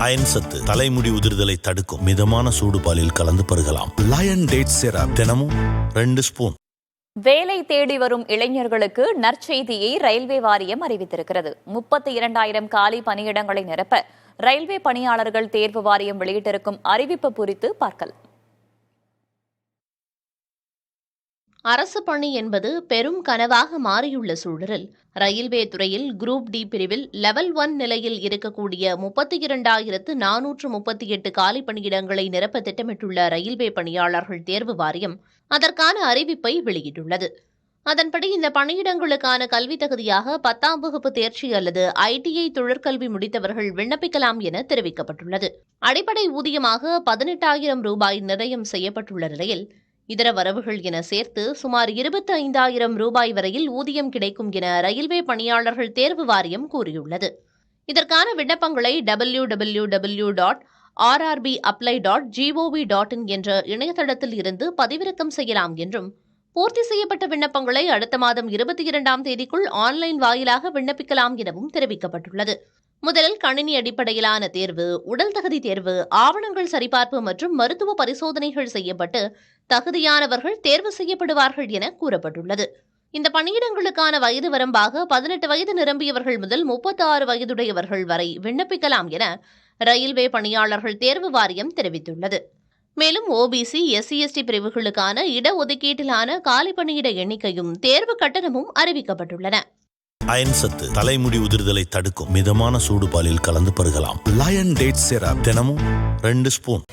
Iron சத்து தலைமுடி உதிர்தலை தடுக்கும். மிதமான சூடு பாலில் கலந்து பருகலாம். லயன் டேட் சிரப் தினமும் 2 ஸ்பூன். வேலை தேடி வரும் இளைஞர்களுக்கு நற்செய்தியை ரயில்வே வாரியம் அறிவித்திருக்கிறது. 32,000 காலி பணியிடங்களை நிரப்ப ரயில்வே பணியாளர்கள் தேர்வு வாரியம் வெளியிட்டிருக்கும் அறிவிப்பு குறித்து பார்க்கலாம். அரசு பணி என்பது பெரும் கனவாக மாறியுள்ள சூழலில் ரயில்வே துறையில் குரூப் டி பிரிவில் லெவல் 1 நிலையில் இருக்கக்கூடிய 32,438 காலி பணியிடங்களை நிரப்ப திட்டமிட்டுள்ள ரயில்வே பணியாளர்கள் தேர்வு வாரியம் அதற்கான அறிவிப்பை வெளியிட்டுள்ளது. அதன்படி இந்த பணியிடங்களுக்கான கல்வி தகுதியாக 10ஆம் வகுப்பு தேர்ச்சி அல்லது ITI தொழிற்கல்வி முடித்தவர்கள் விண்ணப்பிக்கலாம் என தெரிவிக்கப்பட்டுள்ளது. அடிப்படை ஊதியமாக 18,000 ரூபாய் நிர்ணயம் செய்யப்பட்டுள்ள நிலையில் இதர வரவுகள் என சேர்த்து சுமார் 25,000 ரூபாய் வரையில் ஊதியம் கிடைக்கும் என ரயில்வே பணியாளர்கள் தேர்வு வாரியம் கூறியுள்ளது. இதற்கான விண்ணப்பங்களை www.rrbapply.gov.in என்ற இணையதளத்தில் இருந்து பதிவிறக்கம் செய்யலாம் என்றும், பூர்த்தி செய்யப்பட்ட விண்ணப்பங்களை அடுத்த மாதம் 22ஆம் தேதிக்குள் ஆன்லைன் வாயிலாக விண்ணப்பிக்கலாம் எனவும் தெரிவிக்கப்பட்டுள்ளது. முதலில் கணினி அடிப்படையிலான தேர்வு, உடல் தகுதி தேர்வு, ஆவணங்கள் சரிபார்ப்பு மற்றும் மருத்துவ பரிசோதனைகள் செய்யப்பட்டு தகுதியானவர்கள் தேர்வு செய்யப்படுவார்கள் என கூறப்பட்டுள்ளது. இந்த பணியிடங்களுக்கான வயது வரம்பாக 18 வயது நிரம்பியவர்கள் முதல் 36 வயதுடையவர்கள் வரை விண்ணப்பிக்கலாம் என ரயில்வே பணியாளர்கள் தேர்வு வாரியம் தெரிவித்துள்ளது. மேலும் OBC, SC/ST பிரிவுகளுக்கான இடஒதுக்கீட்டிலான காலி பணியிட எண்ணிக்கையும் தேர்வு கட்டணமும் அறிவிக்கப்பட்டுள்ளன. அயன் சத்து தலைமுடி உதிர்தலை தடுக்கும். மிதமான சூடு பாலில் கலந்து பருகலாம். லயன் டேட் சிரப் தினமும் 2 ஸ்பூன்.